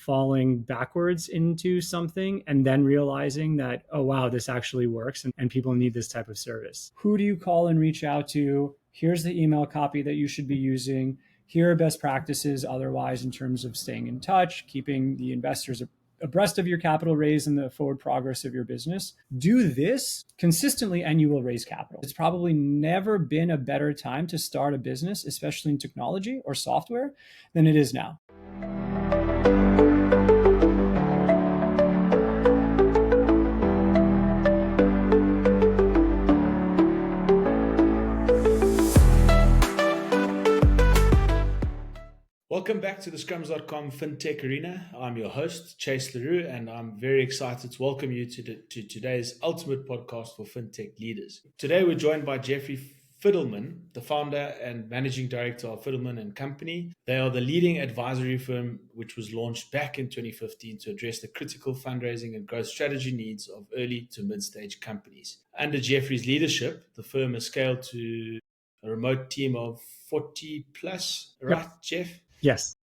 falling backwards into something and then realizing that, oh, wow, this actually works and people need this type of service. Who do you call and reach out to? Here's the email copy that you should be using. Here are best practices otherwise in terms of staying in touch, keeping the investors abreast of your capital raise and the forward progress of your business. Do this consistently and you will raise capital. It's probably never been a better time to start a business, especially in technology or software, than it is now. Welcome back to the Scrums.com FinTech Arena. I'm your host, Chase LaRue, and I'm very excited to welcome you to today's ultimate podcast for FinTech leaders. Today, we're joined by Jeffrey Fidelman, the founder and managing director of Fidelman Company. They are the leading advisory firm which was launched back in 2015 to address the critical fundraising and growth strategy needs of early to mid-stage companies. Under Jeffrey's leadership, the firm has scaled to a remote team of 40 plus, right, Yep. Jeff? Yes.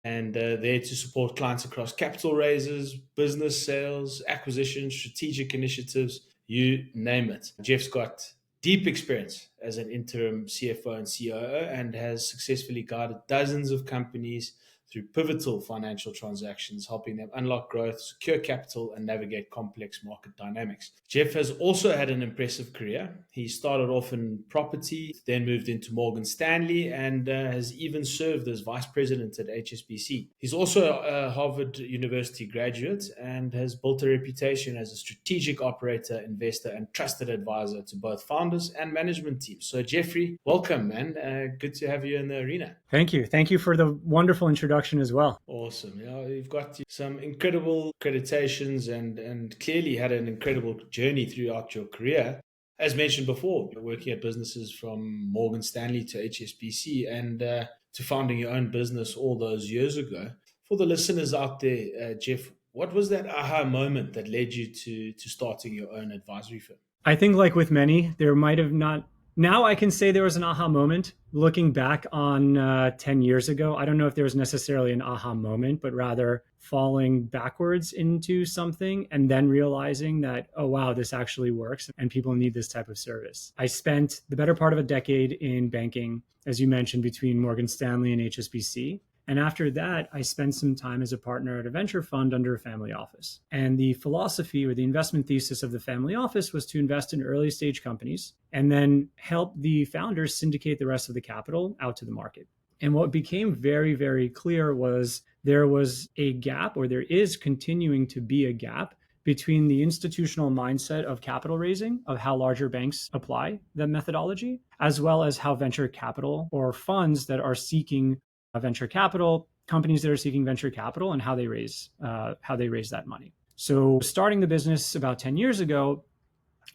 And there to support clients across capital raises, business sales, acquisitions, strategic initiatives, you name it. Jeff's got deep experience as an interim CFO and COO and has successfully guided dozens of companies through pivotal financial transactions, helping them unlock growth, secure capital, and navigate complex market dynamics. Jeff has also had an impressive career. He started off in property, then moved into Morgan Stanley, and has even served as vice president at HSBC. He's also a Harvard University graduate and has built a reputation as a strategic operator, investor, and trusted advisor to both founders and management teams. So, Jeffrey, welcome, man. Good to have you in the arena. Thank you. Thank you for the wonderful introduction as well. Awesome. You've got some incredible accreditations and clearly had an incredible journey throughout your career. As mentioned before, you're working at businesses from Morgan Stanley to HSBC and to founding your own business all those years ago. For the listeners out there, Jeff, what was that aha moment that led you to starting your own advisory firm? I think like with many, there might have not. Now I can say there was an aha moment. Looking back on 10 years ago, I don't know if there was necessarily an aha moment, but rather falling backwards into something and then realizing that, oh, wow, this actually works and people need this type of service. I spent the better part of a decade in banking, as you mentioned, between Morgan Stanley and HSBC. And after that, I spent some time as a partner at a venture fund under a family office. And the philosophy or the investment thesis of the family office was to invest in early stage companies and then help the founders syndicate the rest of the capital out to the market. And what became very, very clear was there was a gap, or there is continuing to be a gap, between the institutional mindset of capital raising, of how larger banks apply that methodology, as well as how venture capital or funds that are seeking venture capital, companies that are seeking venture capital, and how they raise that money. So starting the business about 10 years ago,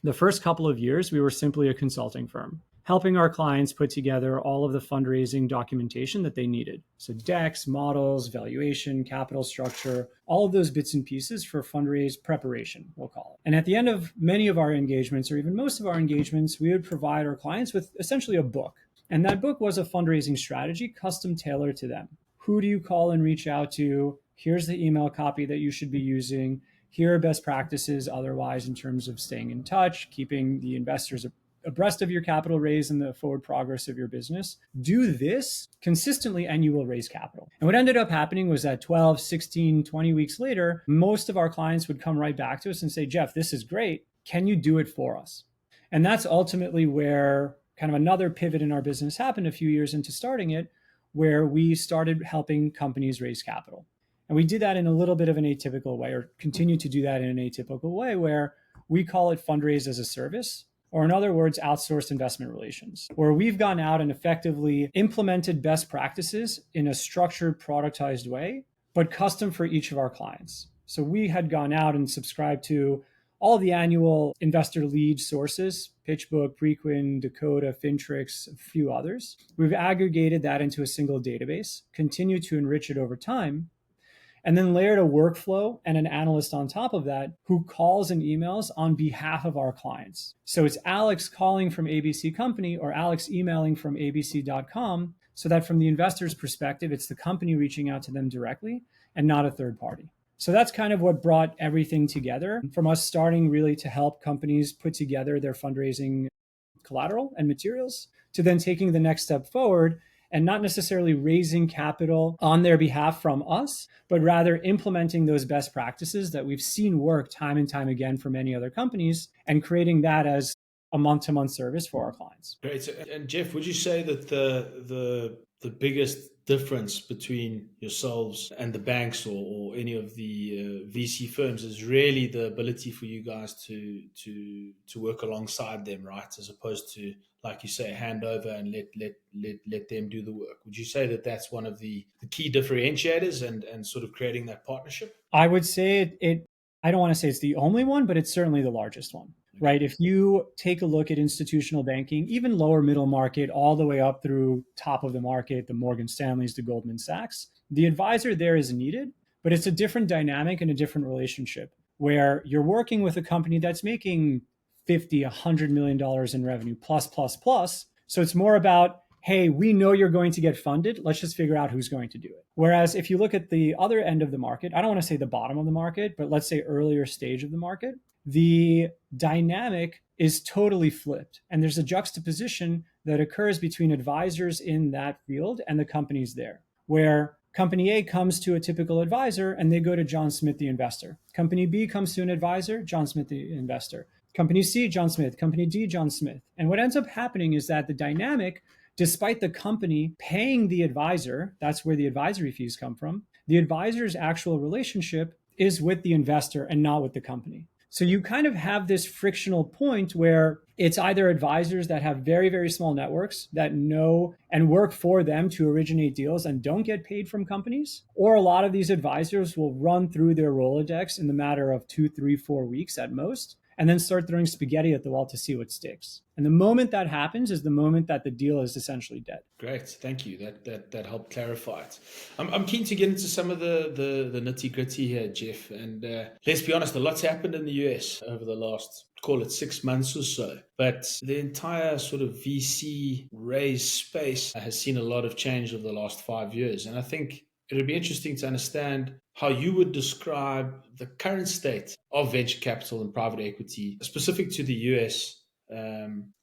the first couple of years, we were simply a consulting firm, helping our clients put together all of the fundraising documentation that they needed. So decks, models, valuation, capital structure, all of those bits and pieces for fundraise preparation, we'll call it. And at the end of many of our engagements, or even most of our engagements, we would provide our clients with essentially a book. And that book was a fundraising strategy custom tailored to them. Who do you call and reach out to? Here's the email copy that you should be using. Here are best practices otherwise in terms of staying in touch, keeping the investors abreast of your capital raise and the forward progress of your business. Do this consistently and you will raise capital. And what ended up happening was that 12, 16, 20 weeks later, most of our clients would come right back to us and say, Jeff, this is great. Can you do it for us? And that's ultimately where kind of another pivot in our business happened a few years into starting it, where we started helping companies raise capital. And we did that in a little bit of an atypical way, or continue to do that in an atypical way, where we call it Fundraise-as-a-Service, or in other words, outsourced investment relations, where we've gone out and effectively implemented best practices in a structured, productized way, but custom for each of our clients. So we had gone out and subscribed to all the annual investor lead sources, PitchBook, Preqin, Dakota, Fintrix, a few others. We've aggregated that into a single database, continue to enrich it over time, and then layered a workflow and an analyst on top of that who calls and emails on behalf of our clients. So it's Alex calling from ABC Company or Alex emailing from abc.com, so that from the investor's perspective, it's the company reaching out to them directly. and not a third party. So that's kind of what brought everything together, from us starting really to help companies put together their fundraising collateral and materials, to then taking the next step forward and not necessarily raising capital on their behalf from us, but rather implementing those best practices that we've seen work time and time again for many other companies, and creating that as a month-to-month service for our clients. Great. So, and Jeff, would you say that the biggest difference between yourselves and the banks or any of the VC firms is really the ability for you guys to work alongside them, right? As opposed to, like you say, hand over and let them do the work. Would you say that that's one of the key differentiators and sort of creating that partnership? I would say it I don't want to say it's the only one, but it's certainly the largest one. Right? If you take a look at institutional banking, even lower middle market, all the way up through top of the market, the Morgan Stanleys, the Goldman Sachs, the advisor there is needed, but it's a different dynamic and a different relationship where you're working with a company that's making $50, $100 million in revenue plus, plus, plus. So it's more about, hey, we know you're going to get funded. Let's just figure out who's going to do it. Whereas if you look at the other end of the market, I don't want to say the bottom of the market, but let's say earlier stage of the market, the dynamic is totally flipped. And there's a juxtaposition that occurs between advisors in that field and the companies there, where company A comes to a typical advisor and they go to John Smith, the investor. Company B comes to an advisor, John Smith, the investor. Company C, John Smith. Company D, John Smith. And what ends up happening is that the dynamic, despite the company paying the advisor, that's where the advisory fees come from, the advisor's actual relationship is with the investor and not with the company. So you kind of have this frictional point where it's either advisors that have very, very small networks that know and work for them to originate deals and don't get paid from companies, or a lot of these advisors will run through their Rolodex in the matter of 2, 3, 4 weeks at most, and then start throwing spaghetti at the wall to see what sticks. And the moment that happens is the moment that the deal is essentially dead. Great, thank you. That helped clarify it. I'm keen to get into some of the nitty gritty here, Jeff. And let's be honest, a lot's happened in the US over the last, call it 6 months or so. But the entire sort of VC raise space has seen a lot of change over the last 5 years. And I think it would be interesting to understand how you would describe the current state of venture capital and private equity, specific to the US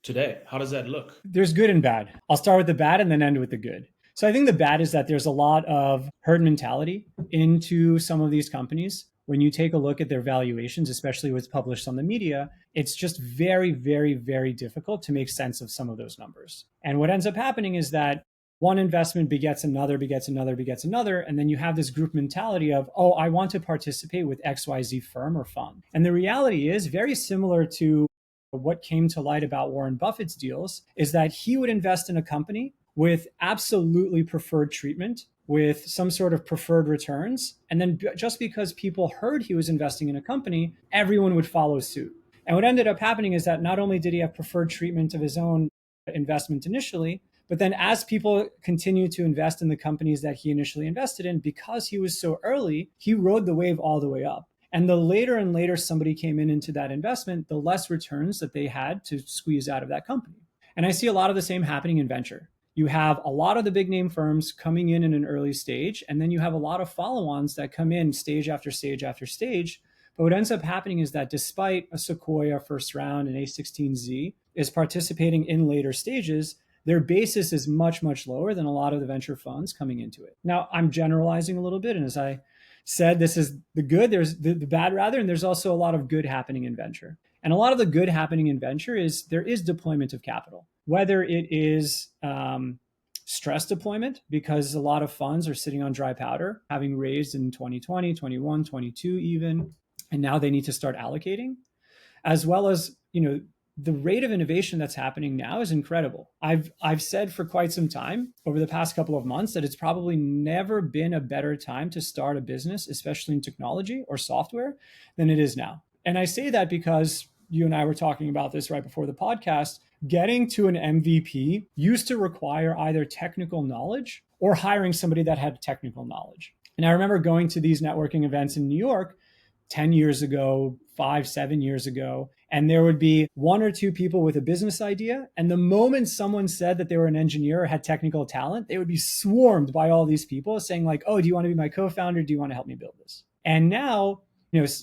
today. How does that look? There's good and bad. I'll start with the bad and then end with the good. So I think the bad is that there's a lot of herd mentality into some of these companies. When you take a look at their valuations, especially what's published on the media, it's just very, very, very difficult to make sense of some of those numbers. And what ends up happening is that one investment begets another, begets another, begets another. And then you have this group mentality of, oh, I want to participate with XYZ firm or fund. And the reality is very similar to what came to light about Warren Buffett's deals, is that he would invest in a company with absolutely preferred treatment, with some sort of preferred returns. And then just because people heard he was investing in a company, everyone would follow suit. And what ended up happening is that not only did he have preferred treatment of his own investment initially, but then as people continued to invest in the companies that he initially invested in, because he was so early, he rode the wave all the way up. And the later and later somebody came into that investment, the less returns that they had to squeeze out of that company. And I see a lot of the same happening in venture. You have a lot of the big name firms coming in an early stage, and then you have a lot of follow-ons that come in stage after stage after stage. But what ends up happening is that despite a Sequoia first round and A16Z is participating in later stages, their basis is much, much lower than a lot of the venture funds coming into it. Now, I'm generalizing a little bit, and as I said, this is the good, there's the bad rather, and there's also a lot of good happening in venture. And a lot of the good happening in venture is there is deployment of capital, whether it is stress deployment, because a lot of funds are sitting on dry powder, having raised in 2020, 21, 22 even, and now they need to start allocating, as well as, the rate of innovation that's happening now is incredible. I've said for quite some time over the past couple of months that it's probably never been a better time to start a business, especially in technology or software, than it is now. And I say that because you and I were talking about this right before the podcast. Getting to an MVP used to require either technical knowledge or hiring somebody that had technical knowledge. And I remember going to these networking events in New York 10 years ago, 5, 7 years ago, And there would be one or two people with a business idea. And the moment someone said that they were an engineer or had technical talent, they would be swarmed by all these people saying like, oh, do you want to be my co-founder? Do you want to help me build this? And now,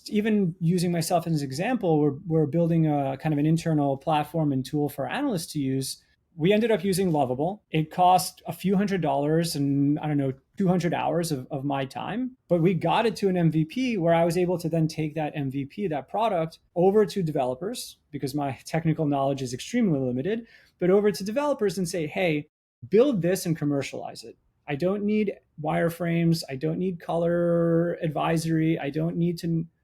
even using myself as an example, we're building a kind of an internal platform and tool for analysts to use. We ended up using Lovable. It cost a few $100s and 200 hours of my time, but we got it to an MVP where I was able to then take that MVP, that product, over to developers because my technical knowledge is extremely limited, but over to developers and say, hey, build this and commercialize it. I don't need wireframes. I don't need color advisory. I don't need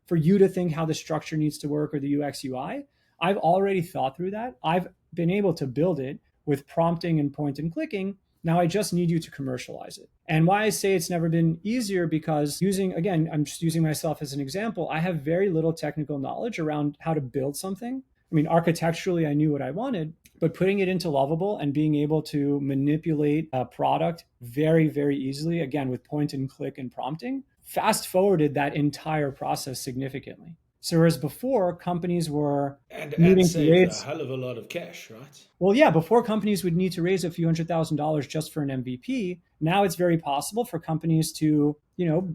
for you to think how the structure needs to work or the UX UI. I've already thought through that. I've been able to build it with prompting and point and clicking. Now I just need you to commercialize it. And why I say it's never been easier, because I'm just using myself as an example. I have very little technical knowledge around how to build something. I mean, architecturally, I knew what I wanted, but putting it into Lovable and being able to manipulate a product very, very easily, again, with point and click and prompting, fast forwarded that entire process significantly. So whereas before, companies were and saved a hell of a lot of cash, right? Well, yeah, before companies would need to raise a few $100,000 just for an MVP. Now it's very possible for companies to,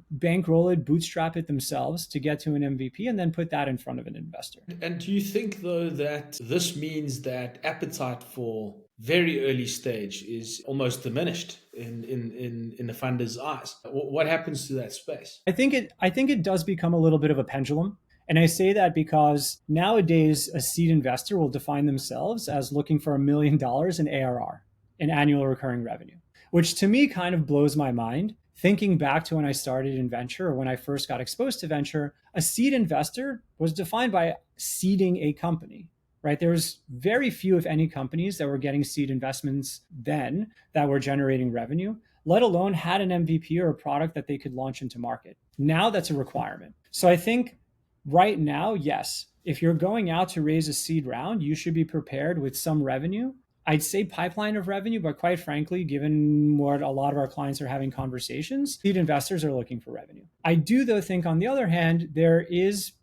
bankroll it, bootstrap it themselves to get to an MVP and then put that in front of an investor. And do you think, though, that this means that appetite for very early stage is almost diminished in the funder's eyes? What happens to that space? I think it does become a little bit of a pendulum. And I say that because nowadays a seed investor will define themselves as looking for $1 million in ARR, in annual recurring revenue, which to me kind of blows my mind. Thinking back to when I started in venture or when I first got exposed to venture, a seed investor was defined by seeding a company, right? There was very few, if any, companies that were getting seed investments then that were generating revenue, let alone had an MVP or a product that they could launch into market. Now that's a requirement. So I think right now, yes, if you're going out to raise a seed round, you should be prepared with some revenue. I'd say pipeline of revenue, but quite frankly, given what a lot of our clients are having conversations, seed investors are looking for revenue. I do, though, think on the other hand, there is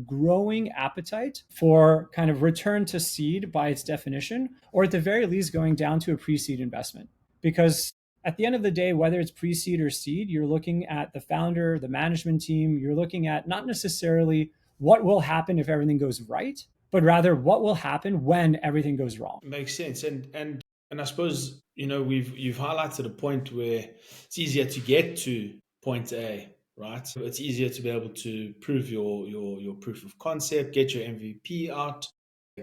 growing appetite for kind of return to seed by its definition, or at the very least going down to a pre-seed investment. Because at the end of the day, whether it's pre-seed or seed, you're looking at the founder, the management team, you're looking at not necessarily what will happen if everything goes right, but rather what will happen when everything goes wrong. Makes sense. And I suppose, you've highlighted a point where it's easier to get to point A, right? So it's easier to be able to prove your proof of concept, get your MVP out,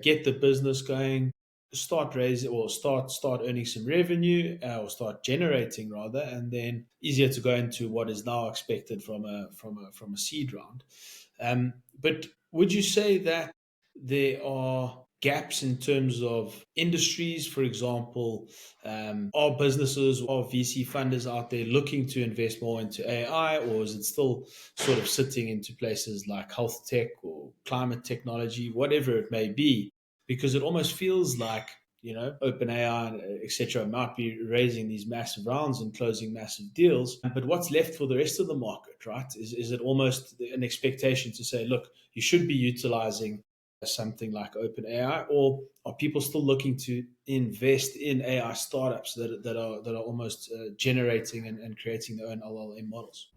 get the business going, start raising or start earning some revenue, or start generating rather, and then easier to go into what is now expected from a seed round. But would you say that there are gaps in terms of industries? For example, are businesses or VC funders out there looking to invest more into AI, or is it still sort of sitting into places like health tech or climate technology, whatever it may be? Because it almost feels like, OpenAI, etc., might be raising these massive rounds and closing massive deals. But what's left for the rest of the market, right? Is it almost an expectation to say, look, you should be utilizing something like OpenAI, or are people still looking to invest in AI startups that are almost generating and creating their own LLM models?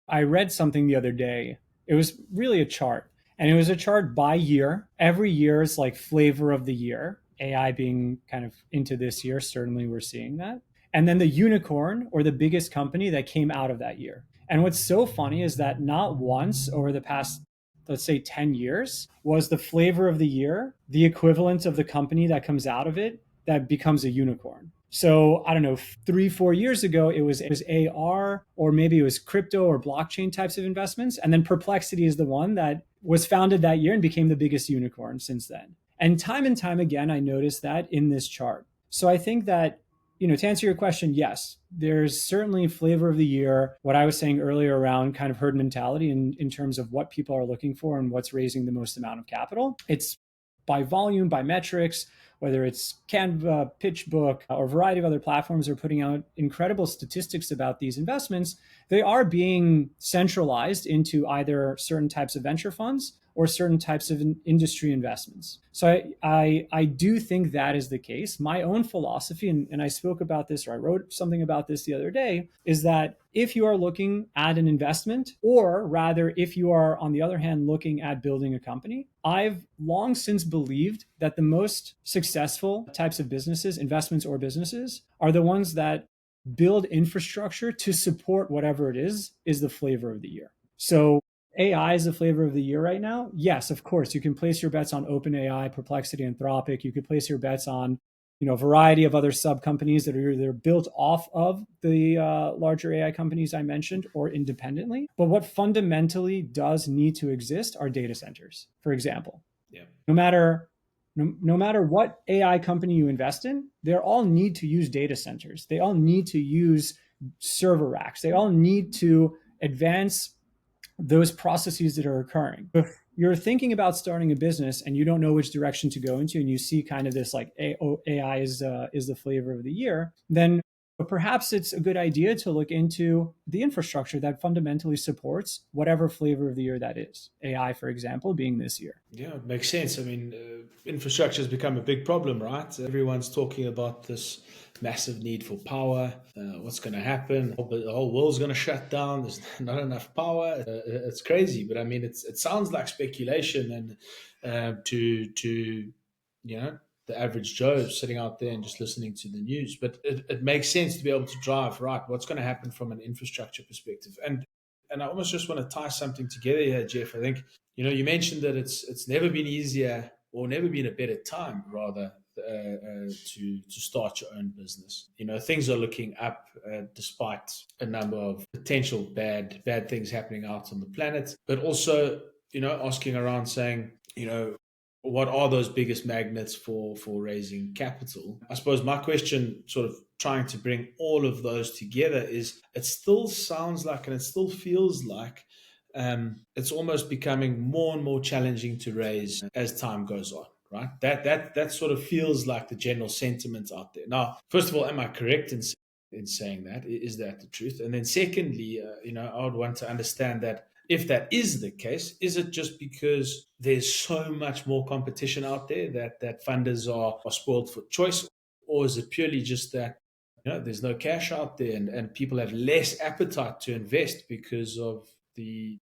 I read something the other day. It was really a chart, and it was a chart by year. Every year is like flavor of the year. AI being kind of into this year, certainly we're seeing that. And then the unicorn or the biggest company that came out of that year. And what's so funny is that not once over the past, let's say 10 years, was the flavor of the year the equivalent of the company that comes out of it that becomes a unicorn. So I don't know, 3-4 years ago, it was AR, or maybe it was crypto or blockchain types of investments. And then Perplexity is the one that was founded that year and became the biggest unicorn since then. And time again, I noticed that in this chart. So I think that, to answer your question, yes, there's certainly flavor of the year, what I was saying earlier around kind of herd mentality in terms of what people are looking for and what's raising the most amount of capital. It's by volume, by metrics, whether it's Canva, PitchBook, or a variety of other platforms are putting out incredible statistics about these investments. they are being centralized into either certain types of venture funds or certain types of industry investments. So I do think that is the case. My own philosophy, and I spoke about this, or I wrote something about this the other day, is that if you are looking at an investment, or rather, if you are, on the other hand, looking at building a company, I've long since believed that the most successful types of businesses, investments or businesses, are the ones that build infrastructure to support whatever it is the flavor of the year. So AI is the flavor of the year right now. Yes, of course, you can place your bets on OpenAI, Perplexity, Anthropic. You could place your bets on, a variety of other sub companies that are either built off of the larger AI companies I mentioned or independently. But what fundamentally does need to exist are data centers, for example. Yeah. No matter what AI company you invest in, they all need to use data centers. They all need to use server racks. They all need to advance those processes that are occurring. If you're thinking about starting a business and you don't know which direction to go into, and you see kind of this like AI is the flavor of the year, then perhaps it's a good idea to look into the infrastructure that fundamentally supports whatever flavor of the year that is. AI, for example, being this year. Yeah, it makes sense. I mean, infrastructure has become a big problem, right? Everyone's talking about this massive need for power. What's going to happen? The whole world's going to shut down. There's not enough power. It's crazy, but I mean, it sounds like speculation, and to the average Joe sitting out there and just listening to the news. But it makes sense to be able to drive, right, what's going to happen from an infrastructure perspective. And I almost just want to tie something together here, Jeff. I think, you mentioned that it's never been easier, or never been a better time, rather, to start your own business. Things are looking up, despite a number of potential bad things happening out on the planet. But also, asking around, saying, what are those biggest magnets for raising capital? I suppose my question, sort of trying to bring all of those together, is it still sounds like, and it still feels like, it's almost becoming more and more challenging to raise as time goes on, right? That sort of feels like the general sentiment out there. Now, first of all, am I correct in saying that? Is that the truth? And then secondly, I would want to understand that, if that is the case, is it just because there's so much more competition out there that funders are spoiled for choice? Or is it purely just that there's no cash out there, and people have less appetite to invest because of the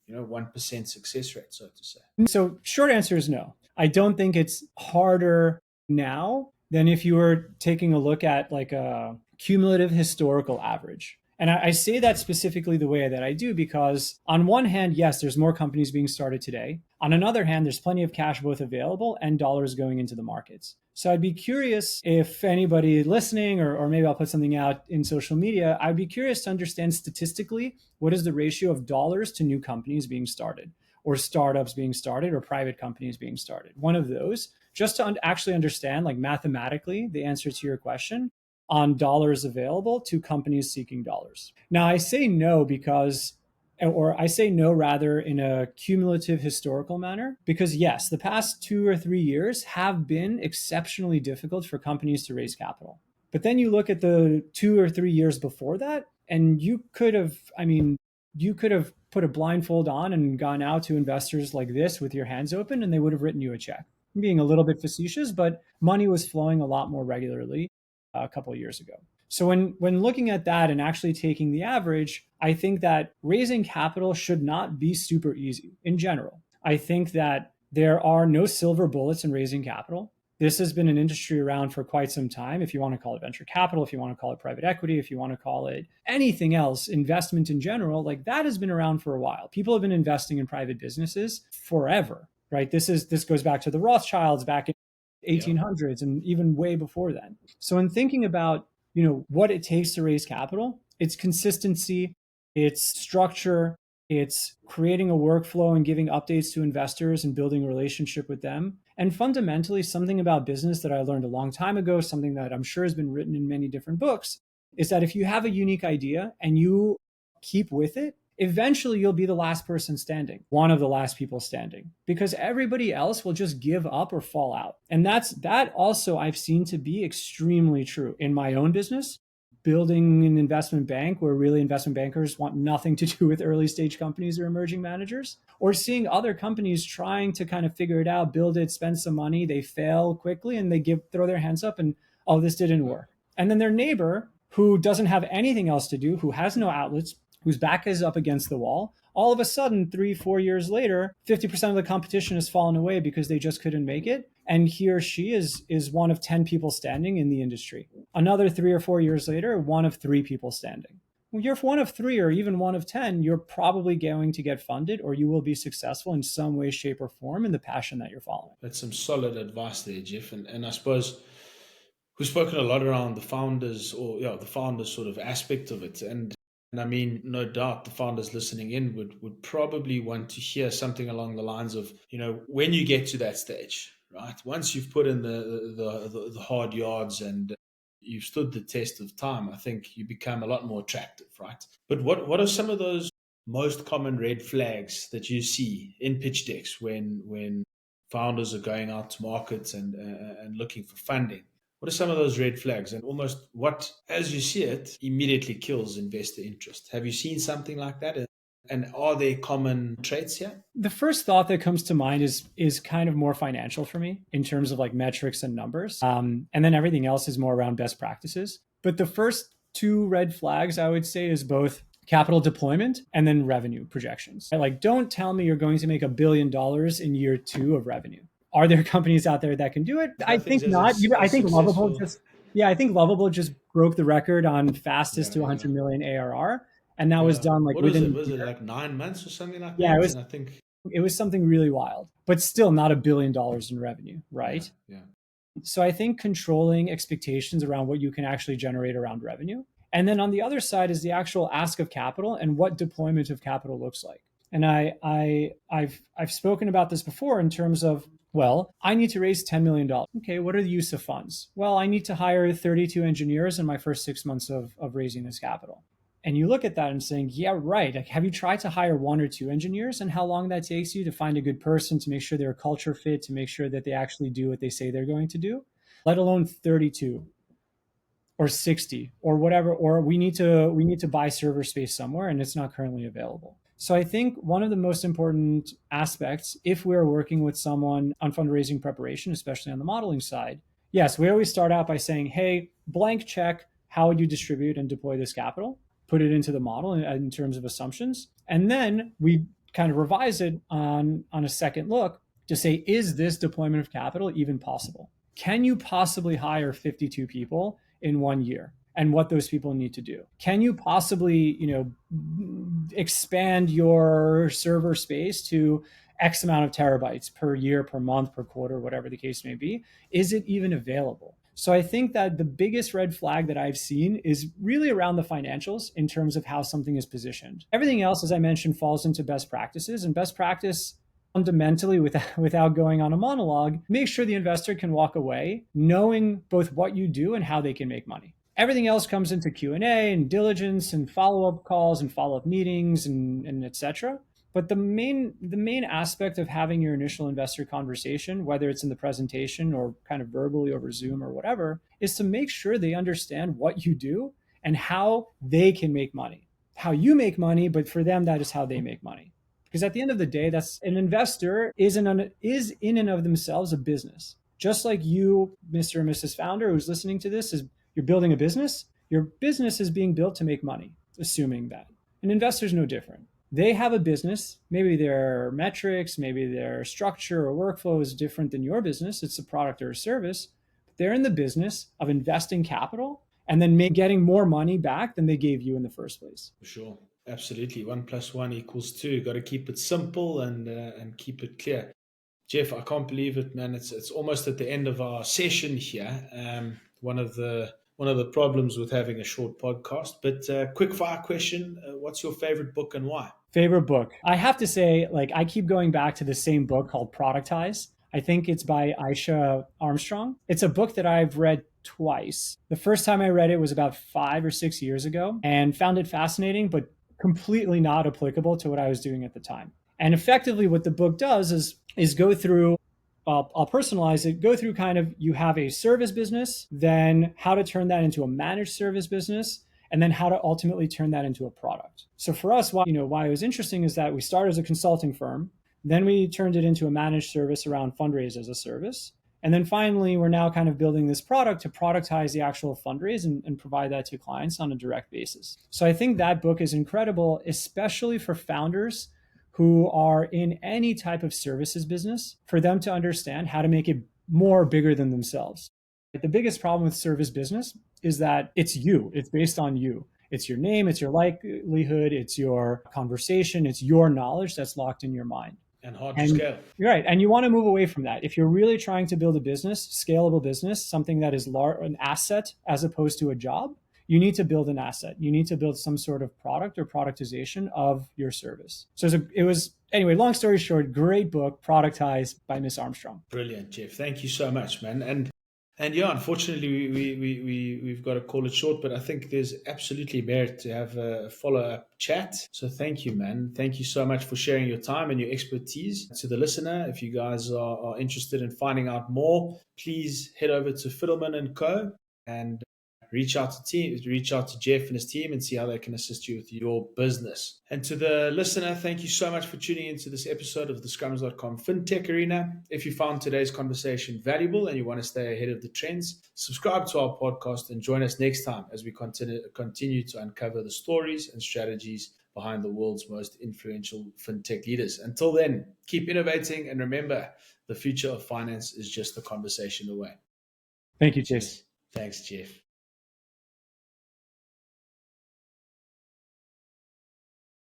1% success rate, so to say? So short answer is no. I don't think it's harder now than if you were taking a look at like a cumulative historical average. And I say that specifically the way that I do because, on one hand, yes, there's more companies being started today. On another hand, there's plenty of cash both available and dollars going into the markets. So I'd be curious if anybody listening, or maybe I'll put something out in social media, I'd be curious to understand statistically, what is the ratio of dollars to new companies being started, or startups being started, or private companies being started? One of those, just to actually understand, like mathematically, the answer to your question on dollars available to companies seeking dollars. Now, I say no because, or I say no rather in a cumulative historical manner, because yes, the past 2 or 3 years have been exceptionally difficult for companies to raise capital. But then you look at the 2 or 3 years before that, and you could have put a blindfold on and gone out to investors like this with your hands open, and they would have written you a check. I'm being a little bit facetious, but money was flowing a lot more regularly a couple of years ago. So when looking at that and actually taking the average, I think that raising capital should not be super easy in general. I think that there are no silver bullets in raising capital. This has been an industry around for quite some time. If you want to call it venture capital, if you want to call it private equity, if you want to call it anything else, investment in general, like that has been around for a while. People have been investing in private businesses forever, right? This goes back to the Rothschilds back in 1800s and even way before then. So in thinking about, what it takes to raise capital, it's consistency, it's structure, it's creating a workflow and giving updates to investors and building a relationship with them. And fundamentally, something about business that I learned a long time ago, something that I'm sure has been written in many different books, is that if you have a unique idea and you keep with it, eventually you'll be the last person standing, one of the last people standing, because everybody else will just give up or fall out. And that also I've seen to be extremely true in my own business, building an investment bank where really investment bankers want nothing to do with early stage companies or emerging managers, or seeing other companies trying to kind of figure it out, build it, spend some money, they fail quickly and they throw their hands up and, oh, this didn't work. And then their neighbor who doesn't have anything else to do, who has no outlets, whose back is up against the wall, all of a sudden, 3-4 years later, 50% of the competition has fallen away because they just couldn't make it. And he or she is one of 10 people standing in the industry. Another 3 or 4 years later, one of 3 people standing. When you're one of 3 or even one of 10, you're probably going to get funded, or you will be successful in some way, shape, or form in the passion that you're following. That's some solid advice there, Jeff. And I suppose we've spoken a lot around the founders, or the founders sort of aspect of it. And I mean, no doubt the founders listening in would probably want to hear something along the lines of, when you get to that stage, right? Once you've put in the hard yards and you've stood the test of time, I think you become a lot more attractive, right? But what are some of those most common red flags that you see in pitch decks when founders are going out to market and looking for funding? What are some of those red flags, and almost what, as you see it, immediately kills investor interest? Have you seen something like that? And are there common traits here? The first thought that comes to mind is kind of more financial for me in terms of like metrics and numbers. And then everything else is more around best practices. But the first 2 red flags, I would say, is both capital deployment and then revenue projections. Like, don't tell me you're going to make $1 billion in year 2 of revenue. Are there companies out there that can do it? I think not. I think Lovable just broke the record on fastest to 100 million ARR. And that was done like within. Was it like 9 months or something like that? Yeah, it was something really wild, but still not $1 billion in revenue, right? Yeah. So I think controlling expectations around what you can actually generate around revenue. And then on the other side is the actual ask of capital and what deployment of capital looks like. And I've spoken about this before in terms of, well, I need to raise $10 million. Okay, what are the use of funds? Well, I need to hire 32 engineers in my first 6 months of raising this capital. And you look at that and saying, yeah, right. Like, have you tried to hire 1 or 2 engineers and how long that takes you to find a good person, to make sure they're a culture fit, to make sure that they actually do what they say they're going to do, let alone 32 or 60 or whatever, or we need to buy server space somewhere and it's not currently available. So I think one of the most important aspects, if we're working with someone on fundraising preparation, especially on the modeling side, yes, we always start out by saying, hey, blank check, how would you distribute and deploy this capital? Put it into the model in terms of assumptions. And then we kind of revise it on a second look to say, is this deployment of capital even possible? Can you possibly hire 52 people in 1 year? And what those people need to do? Can you possibly, expand your server space to X amount of terabytes per year, per month, per quarter, whatever the case may be? Is it even available? So I think that the biggest red flag that I've seen is really around the financials in terms of how something is positioned. Everything else, as I mentioned, falls into best practices, and best practice fundamentally, without going on a monologue, make sure the investor can walk away knowing both what you do and how they can make money. Everything else comes into Q&A and diligence and follow-up calls and follow-up meetings and et cetera. But the main aspect of having your initial investor conversation, whether it's in the presentation or kind of verbally over Zoom or whatever, is to make sure they understand what you do and how they can make money. How you make money, but for them, that is how they make money. Because at the end of the day, that's an investor is in and of themselves a business. Just like you, Mr. and Mrs. Founder, who's listening to this, is you're building a business. Your business is being built to make money, assuming that. An investor's no different. They have a business. Maybe their metrics, maybe their structure or workflow is different than your business. It's a product or a service. They're in the business of investing capital and then getting more money back than they gave you in the first place. For sure. Absolutely. 1 + 1 = 2. Got to keep it simple and keep it clear. Jeff, I can't believe it, man. It's almost at the end of our session here. One of the problems with having a short podcast, but quick fire question. What's your favorite book and why? Favorite book. I have to say, I keep going back to the same book called Productize. I think it's by Aisha Armstrong. It's a book that I've read twice. The first time I read it was about 5 or 6 years ago and found it fascinating, but completely not applicable to what I was doing at the time. And effectively what the book does is go through I'll personalize it, go through kind of, you have a service business, then how to turn that into a managed service business, and then how to ultimately turn that into a product. So for us, why it was interesting is that we started as a consulting firm, then we turned it into a managed service around Fundraise-as-a-Service. And then finally, we're now kind of building this product to productize the actual fundraise and provide that to clients on a direct basis. So I think that book is incredible, especially for founders who are in any type of services business, for them to understand how to make it more bigger than themselves. The biggest problem with service business is that it's you, it's based on you. It's your name, it's your likelihood, it's your conversation, it's your knowledge that's locked in your mind. And hard to scale. You're right. And you want to move away from that. If you're really trying to build a business, scalable business, something that is an asset as opposed to a job, you need to build an asset. You need to build some sort of product or productization of your service. So it was, anyway, long story short, great book, Productized by Miss Armstrong. Brilliant, Jeff. Thank you so much, man. And yeah, unfortunately, we've got to call it short, but I think there's absolutely merit to have a follow-up chat. So thank you, man. Thank you so much for sharing your time and your expertise. To the listener, if you guys are interested in finding out more, please head over to Fidelman Co. and reach out to Jeff and his team and see how they can assist you with your business. And to the listener, thank you so much for tuning into this episode of the Scrums.com FinTech Arena. If you found today's conversation valuable and you want to stay ahead of the trends, subscribe to our podcast and join us next time as we continue to uncover the stories and strategies behind the world's most influential FinTech leaders. Until then, keep innovating and remember, the future of finance is just a conversation away. Thank you, Chase. Thanks, Jeff.